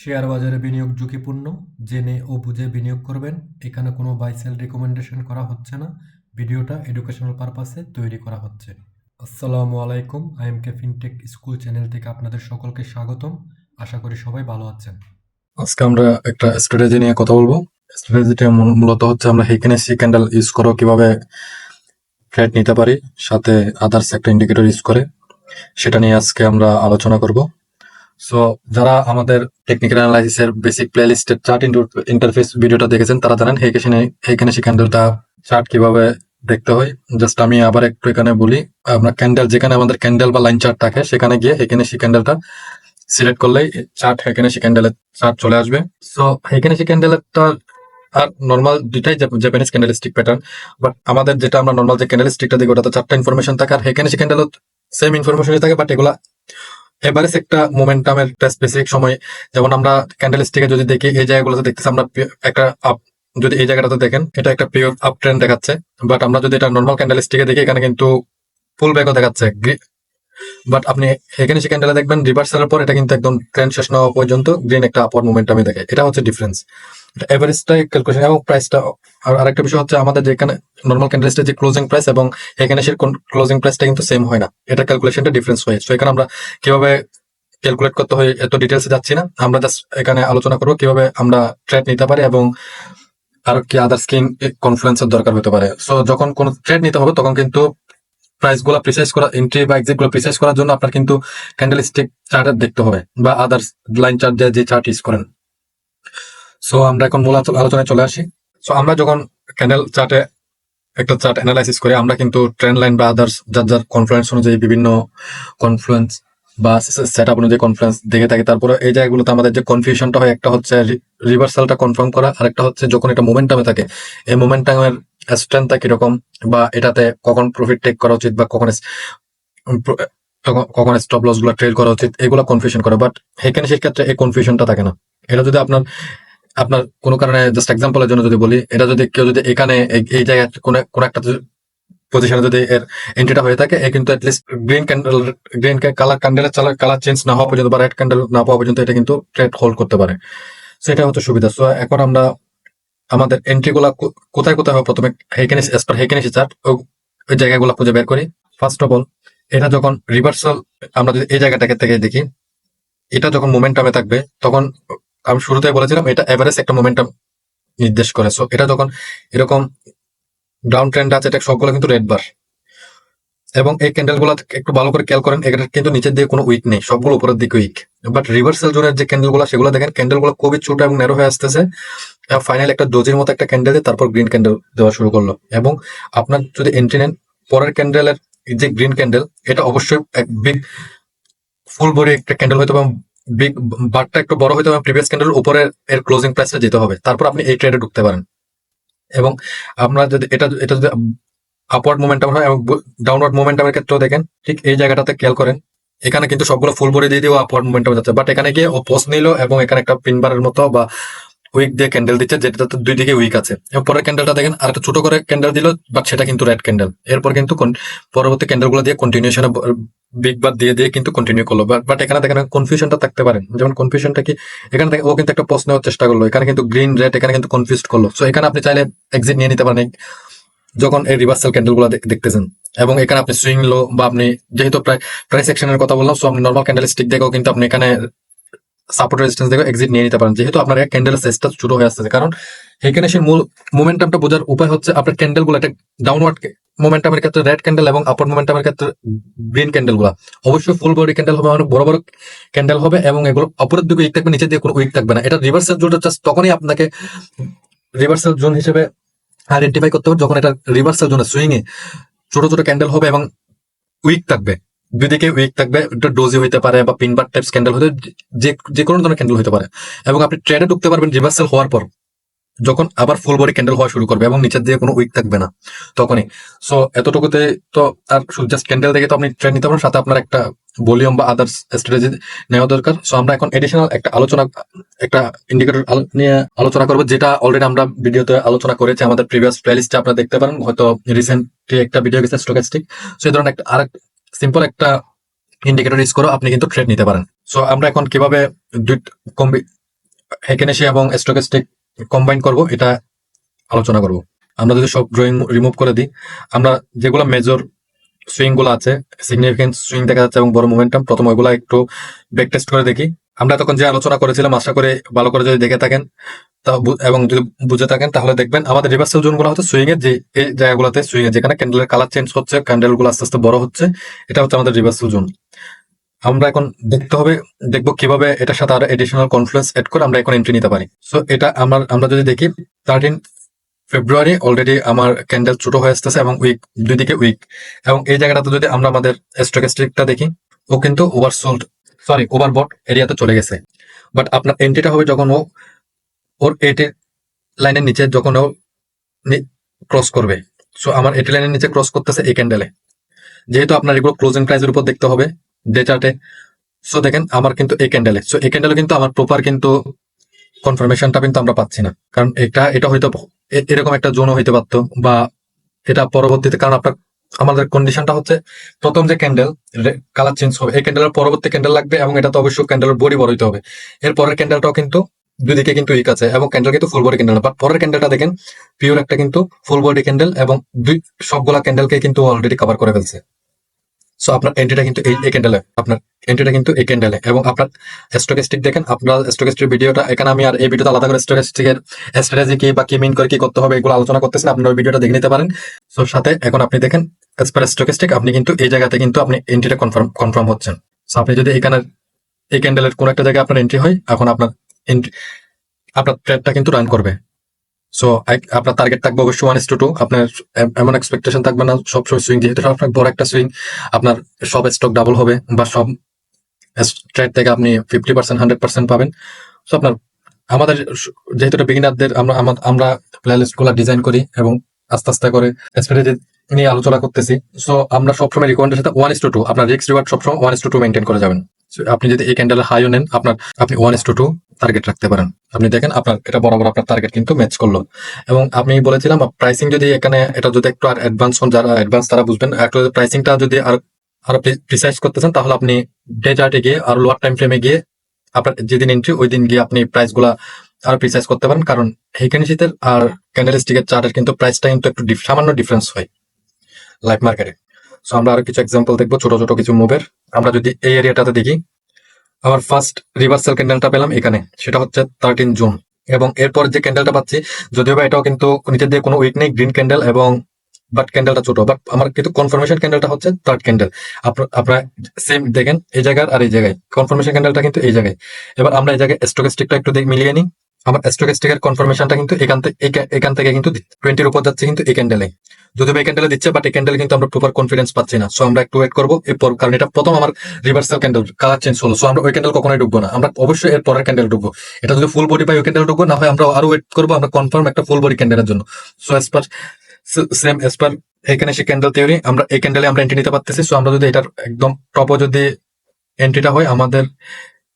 Share বাজারে বিনিয়োগ ঝুঁকিপূর্ণ। জেনে ও বুঝে বিনিয়োগ করবেন। এখানে কোনো বাই সেল রিকমেন্ডেশন করা হচ্ছে না। ভিডিওটা এডুকেশনাল পারপাসে তৈরি করা হচ্ছে। আসসালামু আলাইকুম। আইএমকে ফিনটেক স্কুল চ্যানেল থেকে আপনাদের সকলকে স্বাগতম। আশা করি সবাই ভালো আছেন। আজকে আমরা একটা স্ট্র্যাটেজি নিয়ে কথা বলবো। স্ট্র্যাটেজিটা মূলত হচ্ছে আমরা হেকিনেসি ক্যান্ডেল ইউজ করে কিভাবে ট্রেড নিতে পারি, সাথে আদার্স একটা ইন্ডিকেটর ইউজ করে, সেটা নিয়ে আজকে আমরা আলোচনা করব। সো যারা আমাদের টেকনিক্যাল অ্যানালাইসিসের বেসিক প্লেলিস্টের চার্ট ইন্টারফেস ভিডিওটা দেখেছেন তারা জানেন হেকিনেসি ক্যান্ডেলটা চার্ট কিভাবে দেখতে হয়। জাস্ট আমি আবার একটু এখানে বলি, আমরা ক্যান্ডেল যেখানে আমাদের ক্যান্ডেল বা লাইন চার্ট থাকে সেখানে গিয়ে হেকিনেসি ক্যান্ডেলটা সিলেক্ট করলেই চার্ট হেকিনেসি ক্যান্ডেলের চার্ট চলে আসবে। সো হেকিনেসি ক্যান্ডেলেরটা আর নর্মাল দুইটাই জাপানিজ ক্যান্ডেলস্টিক প্যাটার্ন, বাট আমাদের যেটা আমরা নর্মাল যে ক্যান্ডেলস্টিকটা দেখি ওটাতে চারটা ইনফরমেশন থাকে, আর হেকিনেসি ক্যান্ডেলও সেম ইনফরমেশনই থাকে, বাট এগুলা এভারেজ একটা মোমেন্টামের একটা স্পেসিফিক সময়, যেমন আমরা ক্যান্ডেলস্টিকে যদি দেখি এই জায়গাগুলোতে দেখতেছি আমরা একটা আপ, যদি এই জায়গাটাতে দেখেন এটা একটা পিওর আপ ট্রেন্ড দেখাচ্ছে, বাট আমরা যদি এটা নর্মাল ক্যান্ডেলস্টিকে দেখি এখানে কিন্তু ফুল ব্যাকও দেখাচ্ছে। বাট আপনি এখানে সে ক্যান্ডেলে দেখবেন রিভার্সালের পর এটা কিন্তু একদম ট্রেন্ড শেষ না হওয়া পর্যন্ত গ্রিন একটা আপওয়ার্ড মোমেন্টামে দেখে। এটা হচ্ছে ডিফারেন্স, এভারেজটা ক্যালকুলেশন এবং প্রাইসটা। আর আরেকটা বিষয় হচ্ছে আমাদের যেখানে নর্মাল ক্যান্ডেলসটা যে ক্লোজিং প্রাইস এবং এখানে সে ক্লোজিং প্রাইসটা কিন্তু সেম হয় না, এটা ক্যালকুলেশনটা ডিফারেন্স হয়। সো এখানে আমরা কিভাবে ক্যালকুলেট করতে হয় এত ডিটেলসে যাচ্ছি না, আমরা জাস্ট এখানে আলোচনা করবো কিভাবে আমরা ট্রেড নিতে পারি এবং আর কি আদার স্কিন কনফ্লুয়েন্সের দরকার হতে পারে। সো যখন কোনো ট্রেড নিতে হবে তখন কিন্তু প্রাইস গুলা প্রিসাইজ করা, এন্ট্রি বা এক্সিট গুলো প্রিসাইজ করার জন্য আপনার কিন্তু ক্যান্ডেল স্টিক চার্ট দেখতে হবে বা আদার্স লাইন চার্ট যে চার্ট ইউজ করেন। সো আমরা এখন মূল আলোচনায় চলে আসি। সো আমরা যখন ক্যান্ডেল চার্টে একটা চার্ট অ্যানালাইসিস করি আমরা কিন্তু ট্রেন্ড লাইন বা আদার্স যার যার কনফ্লুয়েন্স অনুযায়ী বিভিন্ন কনফ্লুয়েন্স বা সেট আপ অনুযায়ী কনফ্লুয়েন্স দেখে থাকি। তারপরে এই জায়গাগুলোতে আমাদের যে কনফিউশনটা হয়, একটা হচ্ছে রিভার্সালটা কনফার্ম করা, আর একটা হচ্ছে যখন এটা মোমেন্টামে থাকে এই মোমেন্টামের স্ট্রেংথটা কিরকম, বা এটাতে কখন প্রফিট টেক করা উচিত বা কখন কখন স্টপ লস গুলো ট্রেড করা উচিত, এগুলো কনফিউশন করে। বাট এখানে সেই ক্ষেত্রে এই কনফিউশনটা থাকে না। এটা যদি আপনার আপনার কোনো কারণে জাস্ট এক্সাম্পলের জন্য যদি বলি, এটা যদি কেউ যদি এখানে এই জায়গায় কোন একটা পজিশনে যদি এর এন্ট্রিটা হয়ে থাকে, এ কিন্তু অ্যাটলিস্ট গ্রিন কালার ক্যান্ডেলের কালার চেঞ্জ না হওয়া পর্যন্ত বা রেড ক্যান্ডেল না পাওয়া পর্যন্ত এটা কিন্তু ট্রেড হোল্ড করতে পারে। সেটা হচ্ছে সুবিধা। সো এখন আমরা আমাদের এন্ট্রি গুলা কোথায় কোথায় হবে, প্রথমে হেকেনেস এস পার হেকেনেসি চার্ট ওই জায়গাগুলো খুঁজে বের করি। ফার্স্ট অফ অল এটা যখন রিভার্সাল, আমরা যদি এই জায়গাটাকে থেকে দেখি, এটা যখন মোমেন্টামে থাকবে তখন আমি শুরুতে বলেছিলাম এটা এভারেজ একটা মোমেন্টাম নির্দেশ করে। সো এটা যখন এরকম ডাউন ট্রেন্ড আছে, এটা সবগুলো কিন্তু রেড বার, এবং এই ক্যান্ডেল গুলা একটু ভালো করে খেয়াল করেন, এটা কিন্তু নিচের দিকে কোনো উইক নেই, সবগুলো উপরের দিকে উইক। বাট রিভার্সাল জোনের যে ক্যান্ডেল গুলা সেগুলো দেখেন ক্যান্ডেল গুলো খুবই ছোট এবং নেরো হয়ে আসতেছে। ফাইনাল একটা ডোজির মতো একটা ক্যান্ডেল দিয়ে তারপর গ্রিন ক্যান্ডেল দেওয়া শুরু করলো। এবং আপনার যদি এন্ট্রি নেন পরের ক্যান্ডেলের যে গ্রিন ক্যান্ডেল, এটা অবশ্যই এক বিগ ফুল বডি একটা ক্যান্ডেল হইতে হবে, বিগ বারটা একটু বড় হইতে হবে, প্রিভিয়াস ক্যান্ডেল উপরে এর ক্লোজিং প্রাইসটা যেতে হবে, তারপর আপনি এই ট্রেডে ঢুকতে পারেন। এবং আপনার যদি এটা এটা যদি আপওয়ার্ড মোমেন্টাম হয় এবং ডাউনওয়ার্ড মোমেন্টামের ক্ষেত্রেও দেখেন ঠিক এই জায়গাটাতে খেয়াল করেন, এখানে কিন্তু সবগুলো ফুল বডি দিয়ে দিয়েও আপওয়ার্ড মোমেন্টাম যাচ্ছে, বাট এখানে গিয়ে ও পোস্ট নিল এবং এখানে একটা পিনবারের মতো বা উইক দিয়ে ক্যান্ডেল দিচ্ছে, যেটাতে দুই দিকে উইক আছে। এবং পরের ক্যান্ডেলটা দেখেন আর একটা ছোট করে ক্যান্ডেল দিল, বাট সেটা কিন্তু রেড ক্যান্ডেল। এরপর কিন্তু পরবর্তী ক্যান্ডেল গুলো দিয়ে কন্টিনিউশনে বিগ বার দিয়ে দিয়ে কিন্তু কন্টিনিউ করলো। বাট এখানে দেখেন কনফিউশনটা থাকতে পারেন, যেমন কনফিউশনটা কি, এখানে ও কিন্তু একটা পোস্ট নেওয়ার চেষ্টা করলো, এখানে কিন্তু গ্রিন রেড এখানে কিন্তু কনফিউজ করলো। সো এখানে আপনি চাইলে এক্সিট নিয়ে নিতে পারেন যখন এই রিভার্সাল ক্যান্ডেল গুলো দেখতেছেন। এবং এখানে আপনি সুইং লো বা আপনি যেহেতু প্রাইস অ্যাকশনের কথা বললাম, সো আপনি নর্মাল ক্যান্ডেল স্টিক দেখেও কিন্তু আপনি এখানে সাপোর্ট রেজিস্ট্যান্স দেখে এক্সিট নিয়ে নিতে পারেন, যেহেতু আপনার এক ক্যান্ডেলের সাইজটা ছোট হয়ে আসছে। কারণ এখানে সে মূল মোমেন্টামটা বোঝার উপায় হচ্ছে আপনার ক্যান্ডেল গুলো একটা ডাউনওয়ার্ড মোমেন্টামের ক্ষেত্রে রেড ক্যান্ডেল এবং আপার মোমেন্টামের ক্ষেত্রে গ্রিন ক্যান্ডেল গুলা অবশ্যই ফুল বডি ক্যান্ডেল হবে, অনেক বড় বড় ক্যান্ডেল হবে এবং এগুলো অপরের দিকে উইক থাকবে, নিচের দিকে কোনো উইক থাকবে না। এটা রিভার্সাল জোনটা জাস্ট তখনই আপনাকে রিভার্সাল জোন হিসেবে আইডেন্টিফাই করতে হবে যখন এটা রিভার্সাল জোনে সুইং এ ছোট ছোট ক্যান্ডেল হবে এবং উইক থাকবে, দুদিকে উইক থাকবে, এটা ডোজি হইতে পারে বা পিনবার টাইপস ক্যান্ডেল হতে, যে কোনো ধরনের ক্যান্ডেল হতে পারে। এবং আপনি ট্রেডে ঢুকতে পারবেন রিভার্সাল হওয়ার পর, যখন আবার ফুল বডি ক্যান্ডেল হওয়া শুরু করবে এবং নিচের দিয়ে কোনো উইক থাকবে না তখনই। সো এতটুকুতে তো আর জাস্ট ক্যান্ডেল দেখে তো আপনি ট্রেড নিতে পারেন, সাথে আপনার একটা ভলিউম বা আদার্স স্ট্র্যাটেজি নেওয়া দরকার। সো আমরা এখন এডিশনাল একটা ইন্ডিকেটর নিয়ে আলোচনা করবো, যেটা অলরেডি আমরা ভিডিওতে আলোচনা করেছি আমাদের প্রিভিয়াস প্লেলিস্টে আপনারা দেখতে পারেন, হয়তো রিসেন্টলি একটা ভিডিও গেছে স্টকেস্টিক। সো এই ধরনের সিম্পল একটা ইন্ডিকেটর ইউজ করে আপনি কিন্তু ট্রেড নিতে পারেন। সো আমরা এখন কিভাবে হেকেনেসি এবং স্টকেস্টিক কম্বাইন করব, এটা আলোচনা করব। আমরা যদি সব ড্রয়িং রিমুভ করে দিই, আমরা যেগুলো মেজর সুইং গুলো আছে, সিগনিফিকেন্ট সুইং দেখা যাচ্ছে এবং বড় মোমেন্টাম, প্রথম ওইগুলো একটু ব্যাক টেস্ট করে দেখি। আমরা তখন যে আলোচনা করেছিলাম, আশা করে ভালো করে যদি দেখে থাকেন এবং যদি বুঝে থাকেন, তাহলে দেখবেন আমাদের রিভার্সাল জোন গুলো হচ্ছে সুইং এর যে এই জায়গাগুলোতে, সুইং এর যেখানে ক্যান্ডেলের কালার চেঞ্জ হচ্ছে, ক্যান্ডেল গুলো আস্তে আস্তে বড় হচ্ছে, এটা হচ্ছে আমাদের রিভার্সাল জোন। আমরা এখন দেখবো কিভাবে এটার সাথে আরো এডিশনাল কনফ্লুয়েন্স এড করে আমরা এখন এন্ট্রি নিতে পারি। সো এটা আমরা যদি দেখি 13 ফেব্রুয়ারি অলরেডি আমার ক্যান্ডেল ছোট হয়ে আসতেছে এবং উইক, দুই দিকে উইক, এবং এই জায়গাটাতে যদি আমরা আমাদের স্টকেস্টিকটা দেখি, ও কিন্তু ওভারবট এরিয়াতে চলে গেছে। বাট আপনার এন্ট্রিটা হবে যখন ওর 80 লাইনের নিচে, যখন ও ক্রস করবে। সো আমার 80 লাইনের নিচে ক্রস করতেছে এই ক্যান্ডেলে, যেহেতু আপনার এগুলো ক্লোজিং প্রাইসের উপর দেখতে হবে ডে চার্টে। সো দেখেন আমার কিন্তু এই ক্যান্ডেলে, কিন্তু আমার প্রপার কিন্তু কনফার্মেশনটা কিন্তু আমরা পাচ্ছি না, কারণ এটা হয়তো এরকম একটা জোনও হইতে পারতো, বা এটা পরবর্তীতে, কারণ আমাদের কন্ডিশনটা হচ্ছে প্রথম যে ক্যান্ডেল কালার চেঞ্জ হবে, এই ক্যান্ডেলের পরবর্তী ক্যান্ডেল লাগবে এবং এটা তো অবশ্যই ক্যান্ডেলের বডি বড় হইতে হবে। এর পরের ক্যান্ডেলটাও কিন্তু দুই দিকে কিন্তু উইক আছে এবং ক্যান্ডেল কিন্তু ফুল বডি ক্যান্ডেল, বাট পরের ক্যান্ডেলটা দেখেন পিওর একটা কিন্তু ফুল বডি ক্যান্ডেল এবং সবগুলা ক্যান্ডেলকে কিন্তু অলরেডি কভার করে ফেলছে। সো আপনার এন্ট্রিটা কিন্তু এই ক্যান্ডেলে, এবং আপনার স্টকেস্টিক দেখেন, আপনার স্টকেস্টিক ভিডিওটা এখানে আমি আর এই ভিডিওতে আলাদা করে স্টকেস্টিকের স্ট্র্যাটেজি কি বা কি মিন করে কি করতে হবে এগুলো আলোচনা করতেছেন, আপনার ওই ভিডিওটা দেখে নিতে পারেন। সো সাথে এখন আপনি দেখেন অ্যাজ পার স্টকেস্টিক আপনি কিন্তু এই জায়গাতে কিন্তু আপনি এন্ট্রিটা কনফার্ম হচ্ছেন। সো আপনি যদি এখানে এই ক্যান্ডেলের কোন একটা জায়গায় আপনার এন্ট্রি হয়, এখন আপনার ট্রেডটা কিন্তু রান করবে। সো আপনার টার্গেট থাকবে অবশ্যই 1:2। আপনার এমন এক্সপেকটেশন থাকবে না সবসময় সুইং, যেহেতু আপনার বড় একটা সুইং, আপনার সব স্টক ডাবল হবে বা সব ট্রেড থেকে আপনি 50% 100% পাবেন। সো আপনার আমাদের যেহেতু এটা বিগিনারদের, আমরা প্লেলিস্ট গুলা ডিজাইন করি এবং আস্তে আস্তে করে স্ট্র্যাটেজি নিয়ে আলোচনা করতেছি। সো আমরা সবসময় রিকমেন্ডের সাথে 1:2, আপনার রিস্ক রিওয়ার্ড সবসময় 1:2 মেনটেন করে যাবেন। আপনি যদি এই ক্যান্ডেলের হাইও নেন, আপনি 1:2 টার্গেট রাখতে পারেন। আপনি দেখেন আপনার এটা বরাবর আপনার টার্গেট কিন্তু ম্যাচ করলো। এবং আমি বলেছিলাম প্রাইসিং যদি এখানে এটা যদি একটু আর অ্যাডভান্স হন, যারা অ্যাডভান্স তারা বুঝবেন, একটু প্রাইসিংটা যদি আরো প্রিসাইজ করতে চান, তাহলে আপনি ডে চার্টে গিয়ে আর লোয়ার টাইম ফ্রেমে গিয়ে আপনার যেদিন এন্ট্রি ওই দিন গিয়ে আপনি প্রাইস গুলা আরো প্রিসাইজ করতে পারেন, কারণ হেকেনিশিতের আর ক্যান্ডেলস্টিকের চার্টের কিন্তু প্রাইসটা কিন্তু একটু সামান্য ডিফারেন্স হয় লাইভ মার্কেটে। সো আমরা আরো কিছু এক্সাম্পল দেখবো, ছোট ছোট কিছু মুভের। আমরা যদি এই এরিয়াটাতে দেখি, আমার ফার্স্ট রিভার্সাল ক্যান্ডেলটা পেলাম এখানে, সেটা হচ্ছে 13 জুন, এবং এরপর যে ক্যান্ডেলটা পাচ্ছি, যদিও বা এটাও কিন্তু নিচের দিয়ে কোনো উইক নেই, গ্রিন ক্যান্ডেল, এবং বাট ক্যান্ডেলটা ছোট, বাট আমার কিন্তু কনফার্মেশন ক্যান্ডেলটা হচ্ছে থার্ড ক্যান্ডেল। আপনারা সেম দেখেন এই জায়গার আর এই জায়গায় কনফার্মেশন ক্যান্ডেলটা কিন্তু এই জায়গায়। এবার আমরা এই জায়গায় স্টকেস্টিকটা একটু মিলিয়ে নিই। আমার স্টকেস্টিকের কনফার্মেশনটা কিন্তু এখান থেকে কিন্তু 20-র উপর যাচ্ছে কিন্তু এই ক্যান্ডেলে, যদিও এই ক্যান্ডেলে দিচ্ছে, বাট এই ক্যান্ডেলে কিন্তু আমরা প্রপার কনফিডেন্স পাচ্ছি না। সো আমরা একটু ওয়েট করবো এরপর, কারণ এটা প্রথম আমার রিভার্সাল ক্যান্ডেল, কালার চেঞ্জ হলো। সো আমরা ওই ক্যান্ডেল কখনোই ঢুকবো না, আমরা অবশ্যই এর পরের ক্যান্ডেল ঢুকবো। এটা যদি ফুল বডি পাই ওই ক্যান্ডেল ঢুকবো, না হয় আমরা আরো ওয়েট করবো, আমরা কনফার্ম একটা ফুল বডি ক্যান্ডেলের জন্য। সো এস পার এখানে সে ক্যান্ডেল থিওরি, আমরা এই ক্যান্ডেলে আমরা এন্ট্রি নিতে পারতেছি। সো আমরা যদি এটার একদম টপও যদি এন্ট্রিটা হয়, আমাদের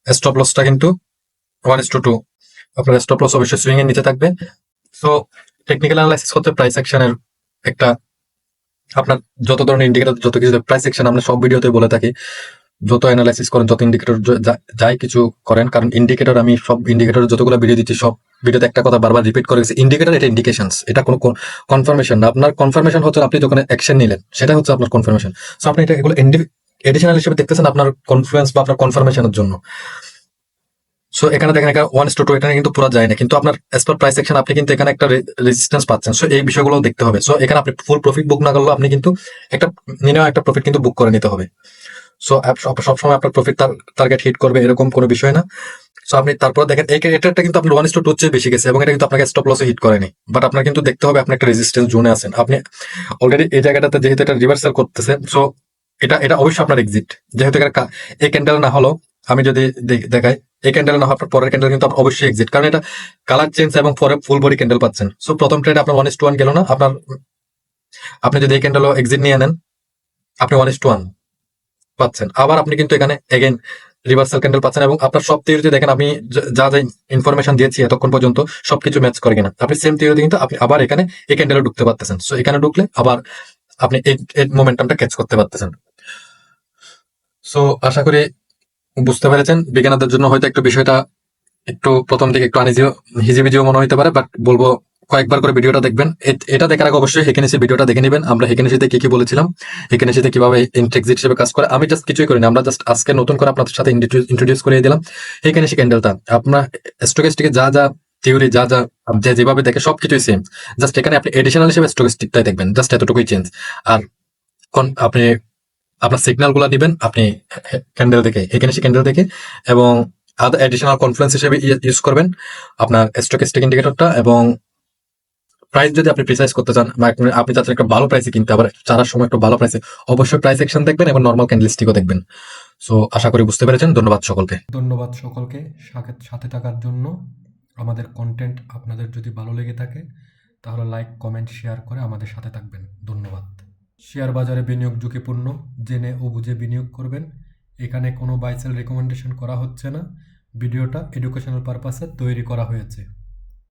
স্টপ লসটা কিন্তু 1:2। আপনার স্টপ লস অবশ্যই সুইং এর নিচে থাকবে। সো টেকনিক্যাল অ্যানালাইসিস হচ্ছে প্রাইস অ্যাকশনের একটা, আপনার যত ধরনের ইন্ডিকেটর, যত কিছু প্রাইস অ্যাকশন আমরা সব ভিডিওতে বলে থাকি, যত অ্যানালাইসিস করেন, যত ইন্ডিকেটর যাই কিছু করেন, কারণ ইন্ডিকেটর আমি সব ইন্ডিকেটর যতগুলো ভিডিও দিচ্ছি সব ভিডিওতে একটা কথা বারবার রিপিট করে গেছি, ইন্ডিকেটর এটা ইন্ডিকেশনস, এটা কোনো কনফার্মেশন না। আপনার কনফার্মেশন হচ্ছে আপনি যখন অ্যাকশন নিলেন, সেটা হচ্ছে আপনার কনফার্মেশন। সো আপনি এটা এগুলো এডিশনাল হিসেবে দেখতেছেন আপনার কনফ্লুয়েন্স বা আপনার কনফার্মেশনের জন্য। সো এখানে দেখেন এখানে 1:2 এখানে কিন্তু পুরো যায় না, কিন্তু আপনার এস পার প্রাইস সেকশন আপনি কিন্তু এখানে একটা রেজিস্ট্যান্স পাচ্ছেন। সো এই বিষয়গুলো দেখতে হবে। সো এখানে আপনি ফুল প্রফিট বুক না করলেও আপনি কিন্তু একটা মিনিমাম একটা প্রফিট কিন্তু বুক করে নিতে হবে। সো সবসময় আপনার প্রফিট টার্গেট হিট করবে এরকম কোনো বিষয় না। সো আপনি তারপর দেখেন এটা কিন্তু আপনার 1:2 চেয়ে বেশি গেছে, এবং এটা কিন্তু আপনাকে স্টপ লসে হিট করেনি, বাট আপনার কিন্তু দেখতে হবে আপনি একটা রেজিস্ট্যান্স জোনে আছেন। আপনি অলরেডি এই জায়গাটাতে যেহেতু এটা রিভার্সাল করতেছে, সো এটা অবশ্যই আপনার এক্সিট, যেহেতু এই ক্যান্ডেল না হলো, আমি যদি দেখাই এই ক্যান্ডেল না হওয়ার পরের ক্যান্ডেল কিন্তু আপনার অবশ্যই এক্সিট, কারণ এটা কালার চেঞ্জ এবং পরে ফুল বডি ক্যান্ডেল পাচ্ছেন। সো প্রথম ট্রেড আপনার 1:1 গেল না, আপনি যদি এই ক্যান্ডেল এক্সিট নিয়ে নেন, আপনি 1:1 পাচ্ছেন। আবার আপনি কিন্তু এখানে এগেন রিভার্সাল ক্যান্ডেল পাচ্ছেন, এবং আপনার সব থিওরিতে দেখেন আমি যা যা ইনফরমেশন দিয়েছি এতক্ষণ পর্যন্ত সবকিছু ম্যাচ করে কিনা, আপনি সেম থিওরিতে কিন্তু আপনি আবার এখানে এই ক্যান্ডেলে ঢুকতে পারতেছেন। সো এখানে ঢুকলে আবার আপনি এই মোমেন্টামটা ক্যাচ করতে পারতেছেন। সো আশা করি বুঝতে পেরেছেন। বিজ্ঞানীদের জন্য হয়তো একটু বিষয়টা একটু প্রথম দিকে একটু হিজিবিজিও মনে হতে পারে, বাট বলবো কয়েকবার করে ভিডিওটা দেখবেন। এটা দেখার আগে অবশ্যই হেকেনেসি ভিডিওটা দেখে নেবেন। আমরা হেকেনেসিতে কি কি বলেছিলাম, হেকেনেসিতে কিভাবে ইন্টেক্সিট হিসেবে কাজ করে। আমি জাস্ট কিছুই করিনি, আমরা জাস্ট আজকে নতুন করে আপনাদের সাথে ইন্ট্রোডিউস করে দিলাম হেকেনেসি ক্যান্ডেলটা। আপনার স্টকেস্টিকে যা যা থিওরি, যা যা যে যেভাবে দেখে সবকিছুই সেম, জাস্ট এখানে আপনি এডিশনাল হিসেবে স্টকেস্টিকটাই দেখবেন, জাস্ট এতটুকুই চেঞ্জ। আর আপনি আপনার সিগন্যাল গুলা নিবেন আপনি ক্যান্ডেল থেকে, হেকেনেসি ক্যান্ডেল থেকে, এবং আদার এডিশনাল কনফারেন্স হিসেবে ইউজ করবেন আপনার স্টকেস্টিক ইন্ডিকেটরটা। এবং প্রাইস যদি আপনি প্রিসাইজ করতে চান, বা আপনি চাচ্ছেন একটা ভালো প্রাইসে কিনতে, আবার চারার সময় একটু ভালো প্রাইসে, অবশ্যই প্রাইস অ্যাকশন দেখবেন এবং নর্মাল ক্যান্ডেলস্টিকও দেখবেন। সো আশা করি বুঝতে পেরেছেন। ধন্যবাদ সকলকে। ধন্যবাদ সকলকে সাথে থাকার জন্য। আমাদের কন্টেন্ট আপনাদের যদি ভালো লেগে থাকে তাহলে লাইক, কমেন্ট, শেয়ার করে আমাদের সাথে থাকবেন। ধন্যবাদ। শেয়ার বাজারে বিনিয়োগ ঝুঁকিপূর্ণ, জেনে ও বুঝে বিনিয়োগ করবেন। এখানে কোনো বাই সেল রেকমেন্ডেশন করা হচ্ছে না। ভিডিওটা এডুকেশনাল পারপাসে তৈরি করা হয়েছে।